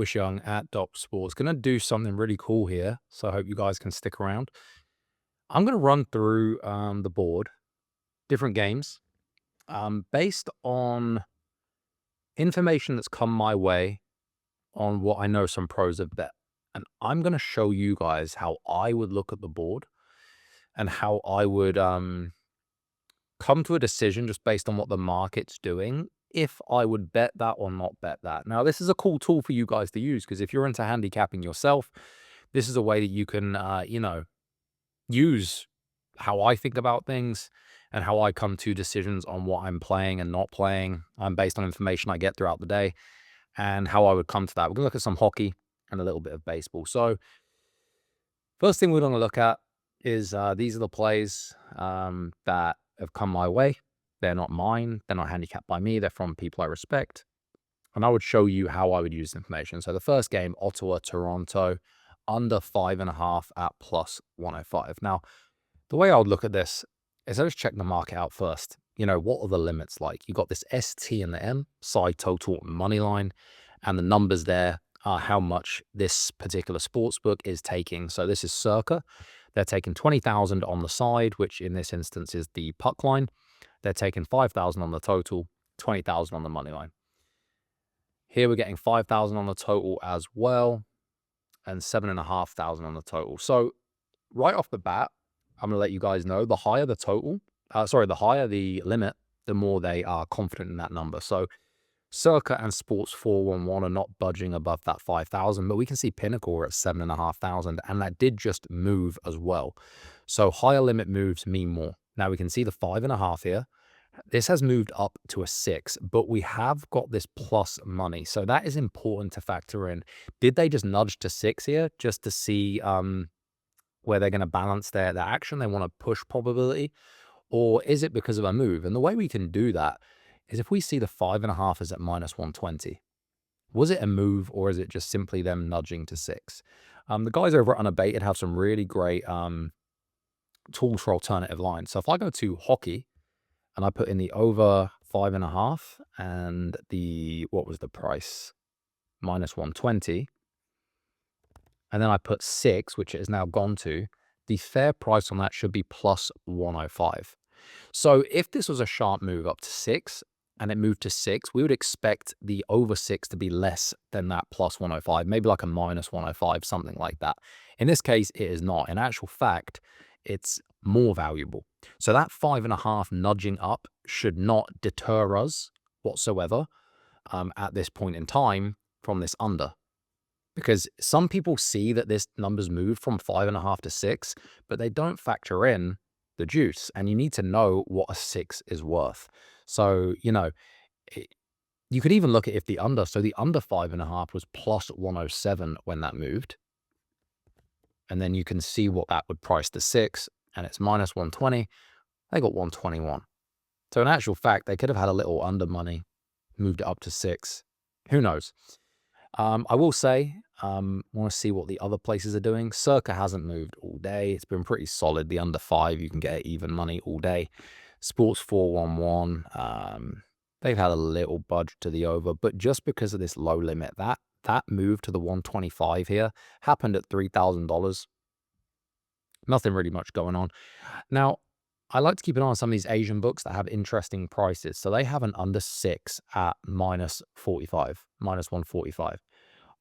Wish Young at Doc Sports. Going to do something really cool here, so I hope you guys can stick around. I'm going to run through the board, different games, based on information that's come my way on what I know some pros have bet. And I'm going to show you guys how I would look at the board and how I would come to a decision just based on what the market's doing, if I would bet that or not bet that. Now, this is a cool tool for you guys to use because if you're into handicapping yourself, this is a way that you can, use how I think about things and how I come to decisions on what I'm playing and not playing, based on information I get throughout the day and how I would come to that. We're going to look at some hockey and a little bit of baseball. So, first thing we're going to look at is these are the plays that have come my way. They're not mine. They're not handicapped by me. They're from people I respect. And I would show you how I would use information. So the first game, Ottawa, Toronto, under 5.5 at plus 105. Now, the way I would look at this is I just check the market out first. You know, what are the limits like? You got this ST and the M, side total, money line, and the numbers there are how much this particular sports book is taking. So this is Circa. They're taking 20,000 on the side, which in this instance is the puck line. They're taking 5,000 on the total, 20,000 on the money line. Here we're getting 5,000 on the total as well, and 7,500 on the total. So right off the bat, I'm gonna let you guys know the higher the total, the higher the limit, the more they are confident in that number. So Circa and Sports 411 are not budging above that 5,000, but we can see Pinnacle are at 7,500, and that did just move as well. So higher limit moves mean more. Now we can see the 5.5 here. This has moved up to a 6, but we have got this plus money. So that is important to factor in. Did they just nudge to 6 here just to see where they're going to balance their action? They want to push probability, or is it because of a move? And the way we can do that is if we see the 5.5 is at minus 120. Was it a move, or is it just simply them nudging to 6? The guys over at Unabated have some really great tools for alternative lines. So if I go to hockey and I put in the over 5.5 and the, what was the price? Minus 120. And then I put 6, which it has now gone to, the fair price on that should be plus 105. So if this was a sharp move up to 6 and it moved to 6, we would expect the over 6 to be less than that plus 105, maybe like a minus 105, something like that. In this case, it is not. In actual fact, it's more valuable. So that 5.5 nudging up should not deter us whatsoever at this point in time from this under. Because some people see that this number's moved from 5.5 to 6, but they don't factor in the juice. And you need to know what a 6 is worth. So, you know, you could even look at if the under, so the under 5.5 was plus 107 when that moved. And then you can see what that would price to 6, and it's minus 120. They got 121. So in actual fact, they could have had a little under money, moved it up to 6. Who knows? I will say, want to see what the other places are doing. Circa hasn't moved all day. It's been pretty solid. The under 5, you can get even money all day. Sports 411, they've had a little budge to the over, but just because of this low limit, that move to the 125 here happened at $3,000. Nothing really much going on. Now, I like to keep an eye on some of these Asian books that have interesting prices. So they have an under 6 at minus 45, minus 145.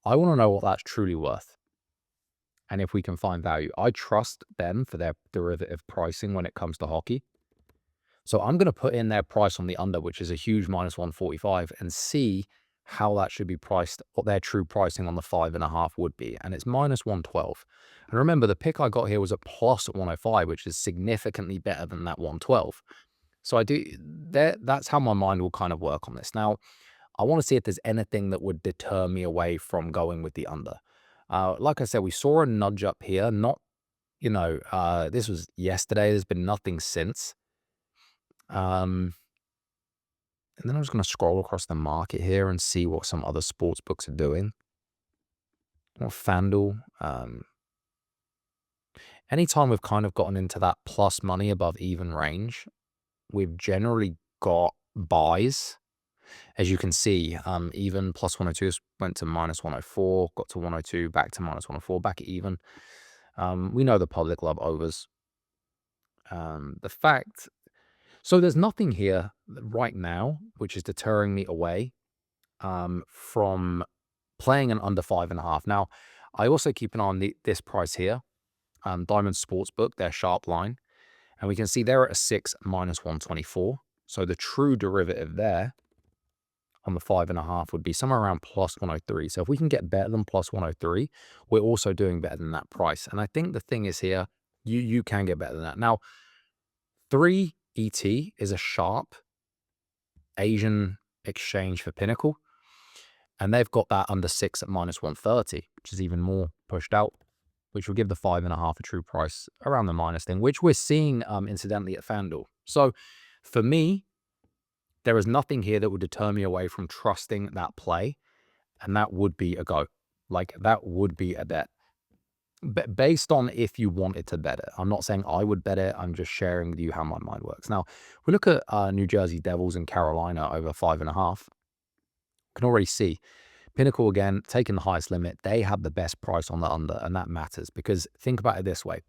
I want to know what that's truly worth and if we can find value. I trust them for their derivative pricing when it comes to hockey. So I'm going to put in their price on the under, which is a huge minus 145, and see how that should be priced, what their true pricing on the 5.5 would be. And it's minus 112. And remember, the pick I got here was a plus 105, which is significantly better than that 112. So that's how my mind will kind of work on this. Now, I want to see if there's anything that would deter me away from going with the under. Like I said, we saw a nudge up here. This was yesterday. There's been nothing since. And then I'm just going to scroll across the market here and see what some other sports books are doing. Or FanDuel. Anytime we've kind of gotten into that plus money above even range, we've generally got buys. As you can see, even plus 102 went to minus 104, got to 102, back to minus 104, back at even. We know the public love overs. The fact, so there's nothing here right now which is deterring me away from playing an under 5.5. Now, I also keep an eye on this price here, Diamond Sportsbook, their sharp line, and we can see they're at a 6 minus 124. So the true derivative there on the 5.5 would be somewhere around plus 103. So if we can get better than plus 103, we're also doing better than that price. And I think the thing is here, you can get better than that. Now, 3 ET is a sharp Asian exchange for Pinnacle, and they've got that under 6 at minus 130, which is even more pushed out, which will give the 5.5 a true price around the minus thing, which we're seeing incidentally at FanDuel. So for me, there is nothing here that would deter me away from trusting that play, and that would be a go. Like, that would be a bet. Based on if you wanted to bet it. I'm not saying I would bet it. I'm just sharing with you how my mind works. Now, we look at New Jersey Devils and Carolina over 5.5. You can already see Pinnacle, again, taking the highest limit. They have the best price on the under, and that matters because think about it this way.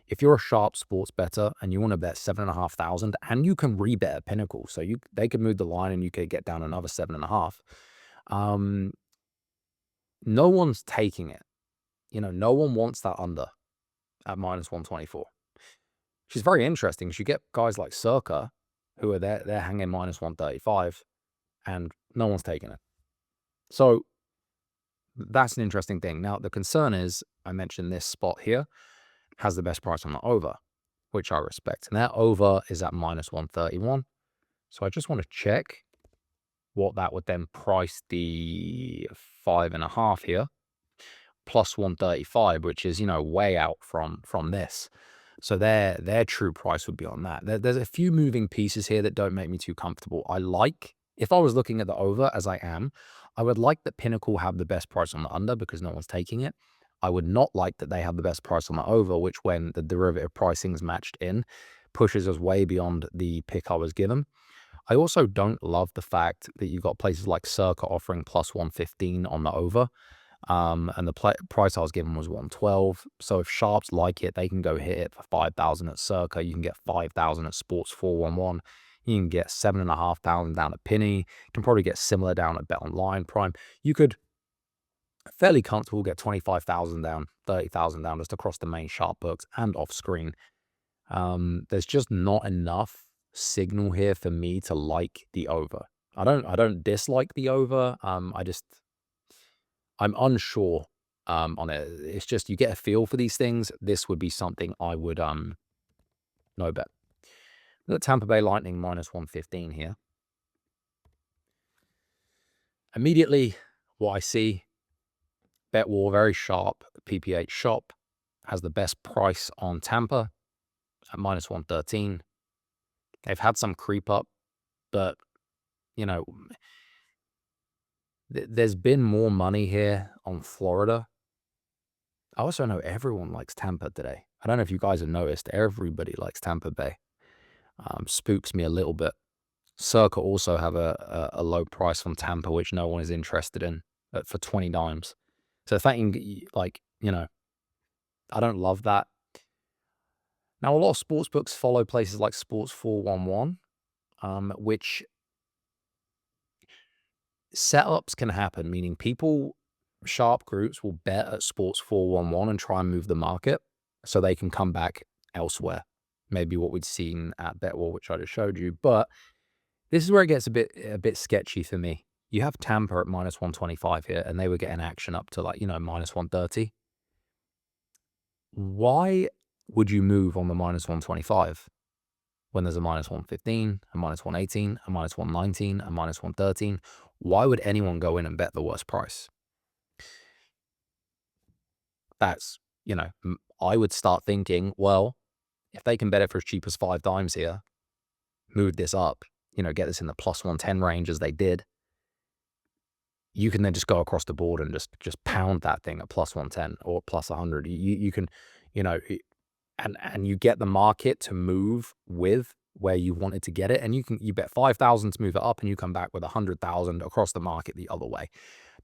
If you're a sharp sports bettor and you want to bet 7,500 and you can rebet at Pinnacle, so they could move the line and you could get down another 7.5. No one's taking it. No one wants that under at minus 124. Which is very interesting because you get guys like Circa who are there, they're hanging minus 135 and no one's taking it. So that's an interesting thing. Now, the concern is, I mentioned this spot here has the best price on the over, which I respect. And that over is at minus 131. So I just want to check what that would then price the 5.5 here, plus 135, which is, way out from this. So their true price would be on that. There's a few moving pieces here that don't make me too comfortable. If I was looking at the over as I am, I would like that Pinnacle have the best price on the under because no one's taking it. I would not like that they have the best price on the over, which when the derivative pricing's matched in, pushes us way beyond the pick I was given. I also don't love the fact that you've got places like Circa offering plus 115 on the over. And the price I was given was 112. So if sharps like it, they can go hit it for 5,000 at Circa. You can get 5,000 at Sports 411. You can get 7,500 down at Penny. You can probably get similar down at Bet Online Prime. You could fairly comfortable get 25,000 down, 30,000 down just across the main sharp books and off screen. There's just not enough signal here for me to like the over. I don't dislike the over. I'm unsure on it. It's just you get a feel for these things. This would be something I would no bet. Look at Tampa Bay Lightning minus 115 here. Immediately, what I see, Bet War, very sharp. PPH shop has the best price on Tampa at minus 113. They've had some creep up, but, there's been more money here on Florida. I also know everyone likes Tampa today. I don't know if you guys have noticed. Everybody likes Tampa Bay. Spooks me a little bit. Circa also have a low price from Tampa, which no one is interested in for 20 dimes. So the fact I don't love that. Now, a lot of sports books follow places like Sports 411, which setups can happen, meaning sharp groups will bet at Sports 411 and try and move the market so they can come back elsewhere. Maybe what we'd seen at BetWar, which I just showed you. But this is where it gets a bit sketchy for me. You have Tampa at minus 125 here, and they were getting action up to minus 130. Why would you move on the minus 125 when there's a minus 115, a minus 118, a minus 119, a minus 113? Why would anyone go in and bet the worst price? That's, I would start thinking, well, if they can bet it for as cheap as 5 dimes here, move this up, get this in the plus 110 range as they did, you can then just go across the board and just pound that thing at plus 110 or plus 100. You can, and you get the market to move with where you wanted to get it, and you bet 5,000 to move it up, and you come back with 100,000 across the market the other way.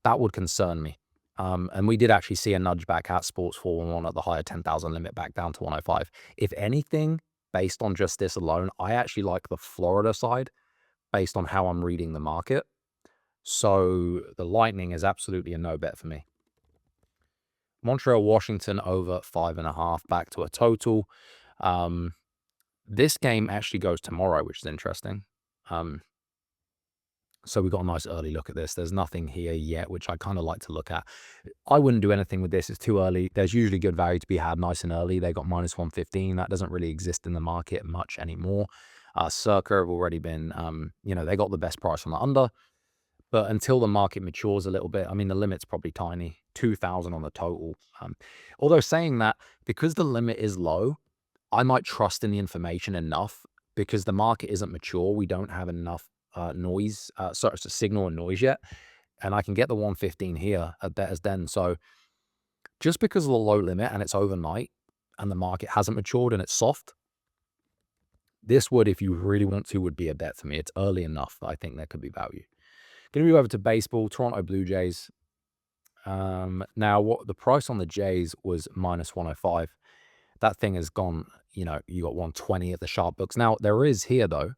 That would concern me. And we did actually see a nudge back at Sports 411 at the higher 10,000 limit back down to 105. If anything, based on just this alone, I actually like the Florida side based on how I'm reading the market. So the Lightning is absolutely a no bet for me. Montreal, Washington over 5.5 back to a total. This game actually goes tomorrow, which is interesting. So we got a nice early look at this. There's nothing here yet, which I kind of like to look at. I wouldn't do anything with this. It's too early. There's usually good value to be had nice and early. They got -115. That doesn't really exist in the market much anymore. Circa have already been, they got the best price on the under. But until the market matures a little bit, I mean, the limit's probably tiny, 2,000 on the total. Although saying that, because the limit is low, I might trust in the information enough because the market isn't mature. We don't have enough noise, signal and noise yet. And I can get the 115 here at Bettors Den. So just because of the low limit and it's overnight and the market hasn't matured and it's soft, this would, if you really want to, would be a bet for me. It's early enough that I think there could be value. Going to move over to baseball, Toronto Blue Jays. Now, what the price on the Jays was -105. That thing has gone, you got 120 at the sharp books. Now, there is here, though,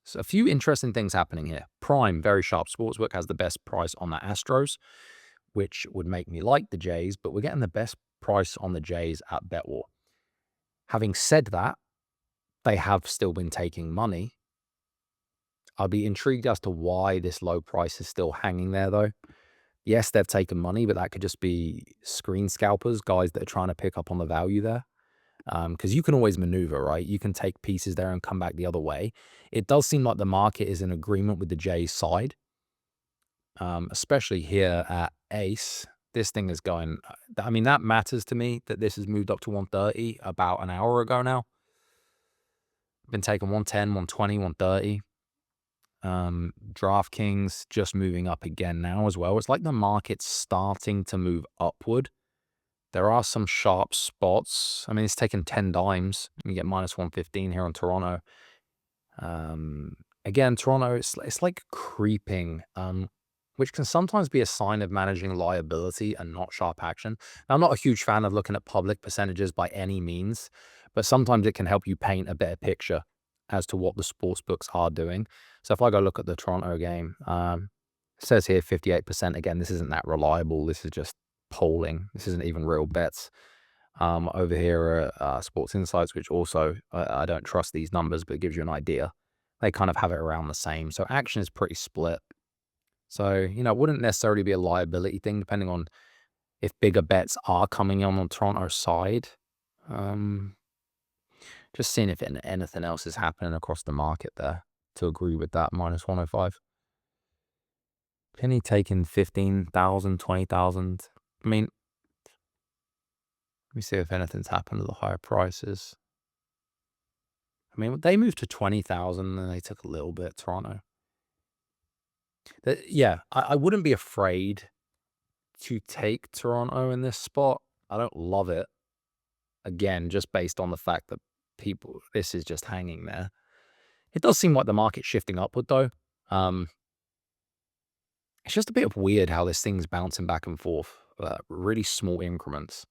so a few interesting things happening here. Prime, very sharp sportsbook, has the best price on the Astros, which would make me like the Jays, but we're getting the best price on the Jays at BetWar. Having said that, they have still been taking money. I'll be intrigued as to why this low price is still hanging there, though. Yes, they've taken money, but that could just be screen scalpers, guys that are trying to pick up on the value there. Because you can always maneuver, right? You can take pieces there and come back the other way. It does seem like the market is in agreement with the Jays side, especially here at Ace. This thing is going, I mean, that matters to me that this has moved up to 130 about an hour ago now. Been taking 110, 120, 130. DraftKings just moving up again now as well. It's like the market's starting to move upward. There are some sharp spots. I mean, it's taken 10 dimes. You get -115 here on Toronto. Again, Toronto, it's like creeping, which can sometimes be a sign of managing liability and not sharp action. Now, I'm not a huge fan of looking at public percentages by any means, but sometimes it can help you paint a better picture as to what the sports books are doing. So if I go look at the Toronto game, it says here 58%. Again, this isn't that reliable. This is just polling. This isn't even real bets. Over here are Sports Insights, which also, I don't trust these numbers, but it gives you an idea. They kind of have it around the same. So action is pretty split. So, it wouldn't necessarily be a liability thing, depending on if bigger bets are coming on Toronto's side. Just seeing if anything else is happening across the market there to agree with that -105. Penny taking 15,000, 20,000. I mean, let me see if anything's happened to the higher prices. I mean, they moved to 20,000 and they took a little bit, Toronto. Yeah, I wouldn't be afraid to take Toronto in this spot. I don't love it. Again, just based on the fact that this is just hanging there. It does seem like the market's shifting upward, though. It's just a bit weird how this thing's bouncing back and forth, really small increments.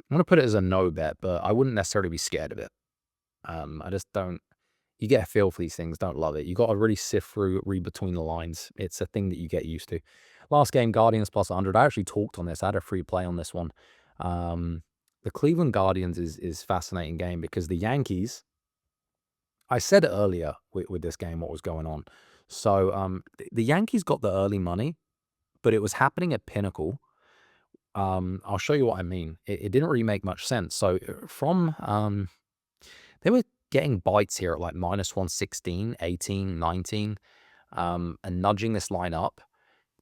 I'm going to put it as a no bet, but I wouldn't necessarily be scared of it. I just don't. You get a feel for these things, don't love it. You got to really sift through, read between the lines. It's a thing that you get used to. Last game, Guardians +100. I actually talked on this. I had a free play on this one. The Cleveland Guardians is fascinating game because the Yankees, I said earlier with this game what was going on. So the Yankees got the early money, but it was happening at Pinnacle. I'll show you what I mean. It didn't really make much sense. So from they were getting bites here at like -116, 18, 19, and nudging this line up.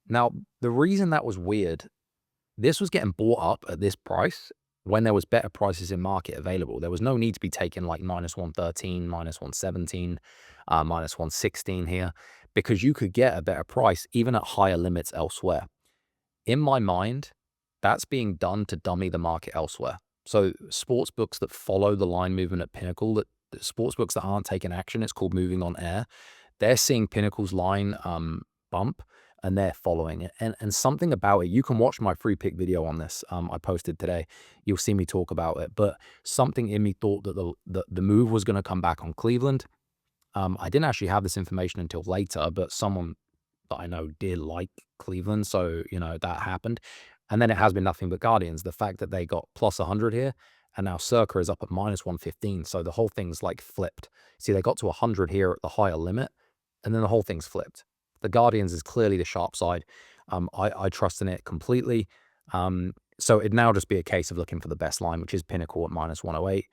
Now, the reason that was weird, this was getting bought up at this price when there was better prices in market available. There was no need to be taking like -113, -117, -116 here, because you could get a better price even at higher limits elsewhere. In my mind, that's being done to dummy the market elsewhere. So sports books that follow the line movement at Pinnacle, that sports books that aren't taking action, it's called moving on air. They're seeing Pinnacle's line bump, and they're following it. And something about it, you can watch my free pick video on this. I posted today. You'll see me talk about it. But something in me thought that the move was going to come back on Cleveland. I didn't actually have this information until later, but someone that I know did like Cleveland, so that happened. And then it has been nothing but Guardians. The fact that they got plus 100 here, and now Circa is up at minus 115, so the whole thing's like flipped. See, they got to 100 here at the higher limit, and then the whole thing's flipped. The Guardians is clearly the sharp side. I trust in it completely. So it'd now just be a case of looking for the best line, which is Pinnacle at minus 108.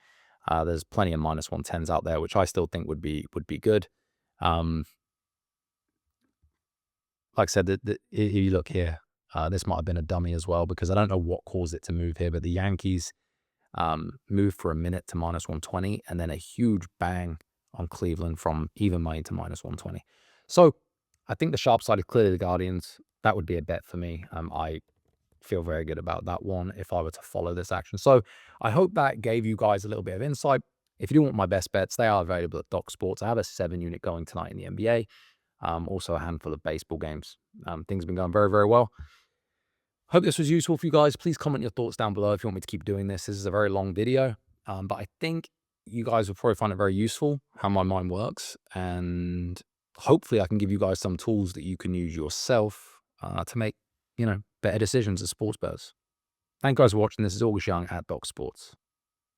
There's plenty of minus 110s out there, which I still think would be good. Like I said, if you look here, this might have been a dummy as well, because I don't know what caused it to move here, but the Yankees moved for a minute to minus 120, and then a huge bang on Cleveland from even money to minus 120. So I think the sharp side is clearly the Guardians. That would be a bet for me. I feel very good about that one if I were to follow this action. So I hope that gave you guys a little bit of insight. If you do want my best bets, they are available at Doc Sports. I have a 7-unit going tonight in the NBA. Also a handful of baseball games. Things have been going very, very well. Hope this was useful for you guys. Please comment your thoughts down below if you want me to keep doing this. This is a very long video, but I think you guys will probably find it very useful how my mind works, and hopefully I can give you guys some tools that you can use yourself to make better decisions as sports bettors. Thank you guys for watching. This is August Young at Doc Sports.